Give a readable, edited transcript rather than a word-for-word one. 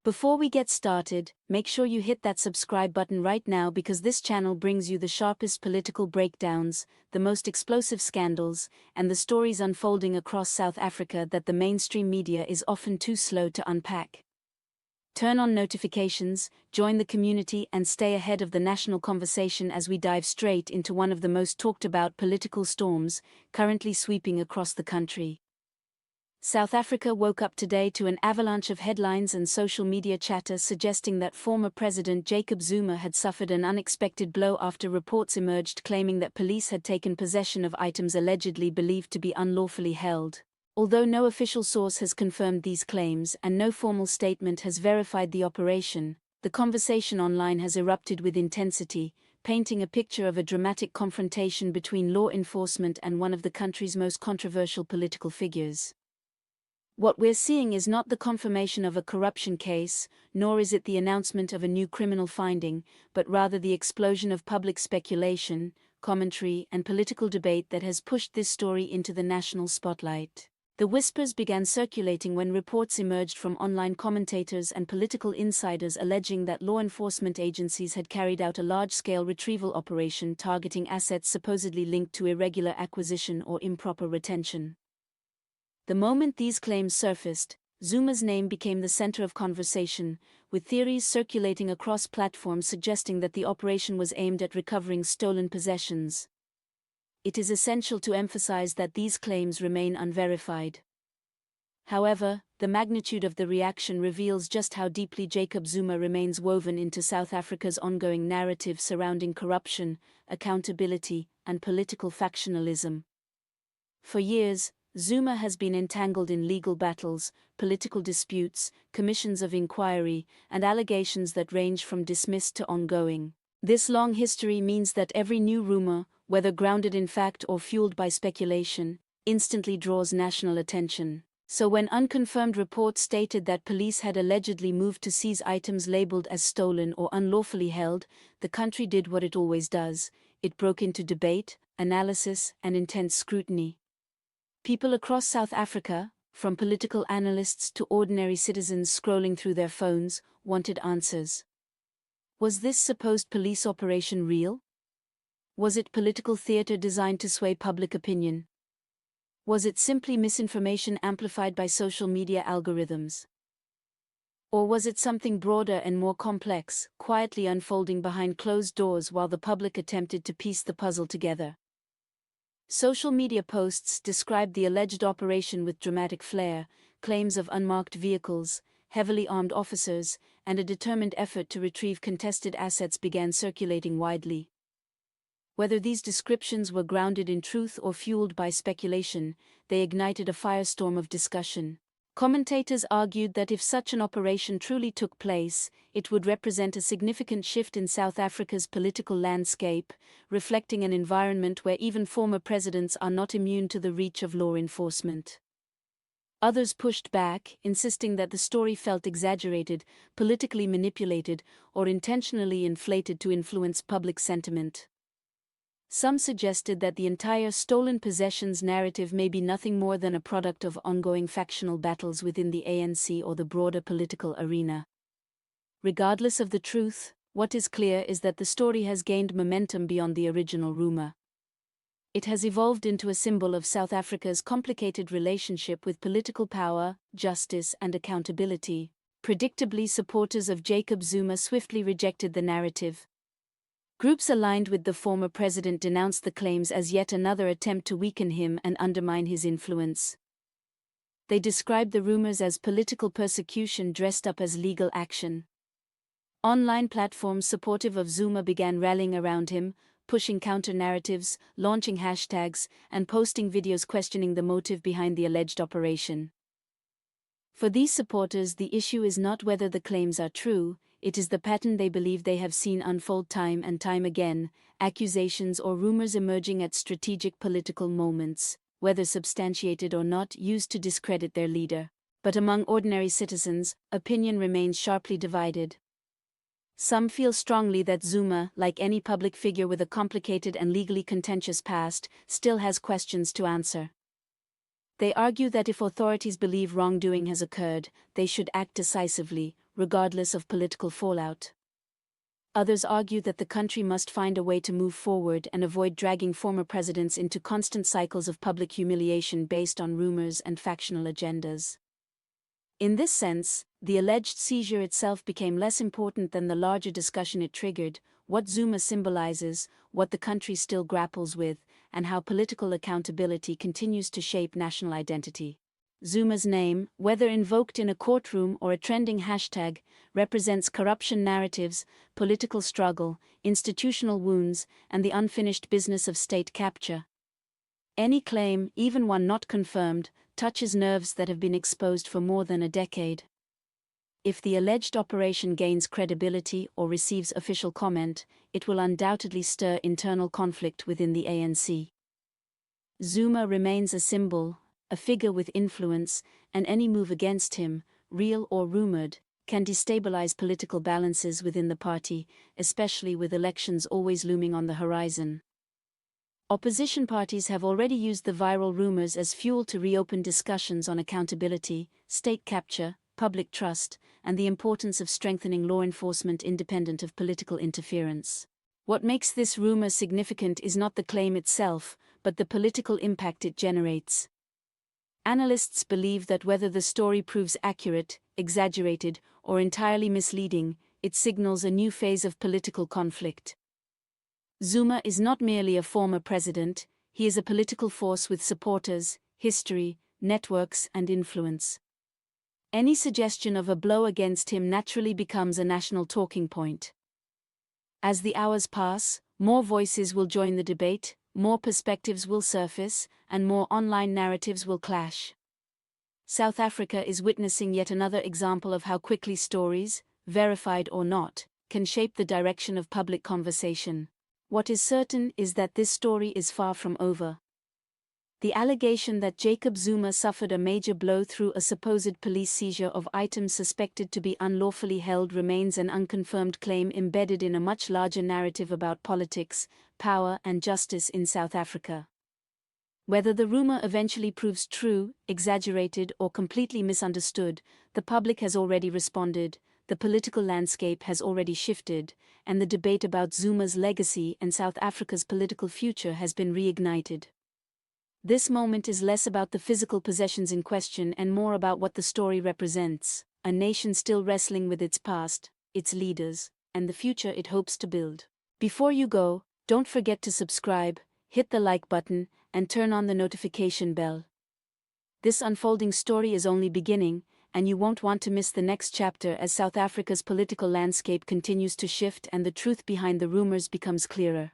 Before we get started, make sure you hit that subscribe button right now because this channel brings you the sharpest political breakdowns, the most explosive scandals, and the stories unfolding across South Africa that the mainstream media is often too slow to unpack. Turn on notifications, join the community, and stay ahead of the national conversation as we dive straight into one of the most talked about political storms currently sweeping across the country. South Africa woke up today to an avalanche of headlines and social media chatter suggesting that former President Jacob Zuma had suffered an unexpected blow after reports emerged claiming that police had taken possession of items allegedly believed to be unlawfully held. Although no official source has confirmed these claims and no formal statement has verified the operation, the conversation online has erupted with intensity, painting a picture of a dramatic confrontation between law enforcement and one of the country's most controversial political figures. What we're seeing is not the confirmation of a corruption case, nor is it the announcement of a new criminal finding, but rather the explosion of public speculation, commentary, and political debate that has pushed this story into the national spotlight. The whispers began circulating when reports emerged from online commentators and political insiders alleging that law enforcement agencies had carried out a large-scale retrieval operation targeting assets supposedly linked to irregular acquisition or improper retention. The moment these claims surfaced, Zuma's name became the center of conversation, with theories circulating across platforms suggesting that the operation was aimed at recovering stolen possessions. It is essential to emphasize that these claims remain unverified. However, the magnitude of the reaction reveals just how deeply Jacob Zuma remains woven into South Africa's ongoing narrative surrounding corruption, accountability, and political factionalism. For years, Zuma has been entangled in legal battles, political disputes, commissions of inquiry, and allegations that range from dismissed to ongoing. This long history means that every new rumor, whether grounded in fact or fueled by speculation, instantly draws national attention. So when unconfirmed reports stated that police had allegedly moved to seize items labeled as stolen or unlawfully held, the country did what it always does: it broke into debate, analysis, and intense scrutiny. People across South Africa, from political analysts to ordinary citizens scrolling through their phones, wanted answers. Was this supposed police operation real? Was it political theater designed to sway public opinion? Was it simply misinformation amplified by social media algorithms? Or was it something broader and more complex, quietly unfolding behind closed doors while the public attempted to piece the puzzle together? Social media posts described the alleged operation with dramatic flair, claims of unmarked vehicles, heavily armed officers, and a determined effort to retrieve contested assets began circulating widely. Whether these descriptions were grounded in truth or fueled by speculation, they ignited a firestorm of discussion. Commentators argued that if such an operation truly took place, it would represent a significant shift in South Africa's political landscape, reflecting an environment where even former presidents are not immune to the reach of law enforcement. Others pushed back, insisting that the story felt exaggerated, politically manipulated, or intentionally inflated to influence public sentiment. Some suggested that the entire stolen possessions narrative may be nothing more than a product of ongoing factional battles within the ANC or the broader political arena. Regardless of the truth, what is clear is that the story has gained momentum beyond the original rumor. It has evolved into a symbol of South Africa's complicated relationship with political power, justice, and accountability. Predictably, supporters of Jacob Zuma swiftly rejected the narrative. Groups aligned with the former president denounced the claims as yet another attempt to weaken him and undermine his influence. They described the rumors as political persecution dressed up as legal action. Online platforms supportive of Zuma began rallying around him, pushing counter-narratives, launching hashtags, and posting videos questioning the motive behind the alleged operation. For these supporters, the issue is not whether the claims are true, it is the pattern they believe they have seen unfold time and time again: accusations or rumors emerging at strategic political moments, whether substantiated or not, used to discredit their leader. But among ordinary citizens, opinion remains sharply divided. Some feel strongly that Zuma, like any public figure with a complicated and legally contentious past, still has questions to answer. They argue that if authorities believe wrongdoing has occurred, they should act decisively, regardless of political fallout. Others argue that the country must find a way to move forward and avoid dragging former presidents into constant cycles of public humiliation based on rumors and factional agendas. In this sense, the alleged seizure itself became less important than the larger discussion it triggered: what Zuma symbolizes, what the country still grapples with, and how political accountability continues to shape national identity. Zuma's name, whether invoked in a courtroom or a trending hashtag, represents corruption narratives, political struggle, institutional wounds, and the unfinished business of state capture. Any claim, even one not confirmed, touches nerves that have been exposed for more than a decade. If the alleged operation gains credibility or receives official comment, it will undoubtedly stir internal conflict within the ANC. Zuma remains a symbol, a figure with influence, and any move against him, real or rumored, can destabilize political balances within the party, especially with elections always looming on the horizon. Opposition parties have already used the viral rumors as fuel to reopen discussions on accountability, state capture, public trust, and the importance of strengthening law enforcement independent of political interference. What makes this rumor significant is not the claim itself, but the political impact it generates. Analysts believe that whether the story proves accurate, exaggerated, or entirely misleading, it signals a new phase of political conflict. Zuma is not merely a former president, he is a political force with supporters, history, networks, and influence. Any suggestion of a blow against him naturally becomes a national talking point. As the hours pass, more voices will join the debate, more perspectives will surface, and more online narratives will clash. South Africa is witnessing yet another example of how quickly stories, verified or not, can shape the direction of public conversation. What is certain is that this story is far from over. The allegation that Jacob Zuma suffered a major blow through a supposed police seizure of items suspected to be unlawfully held remains an unconfirmed claim embedded in a much larger narrative about politics, power, and justice in South Africa. Whether the rumor eventually proves true, exaggerated, or completely misunderstood, the public has already responded, the political landscape has already shifted, and the debate about Zuma's legacy and South Africa's political future has been reignited. This moment is less about the physical possessions in question and more about what the story represents: a nation still wrestling with its past, its leaders, and the future it hopes to build. Before you go, don't forget to subscribe, hit the like button, and turn on the notification bell. This unfolding story is only beginning, and you won't want to miss the next chapter as South Africa's political landscape continues to shift and the truth behind the rumors becomes clearer.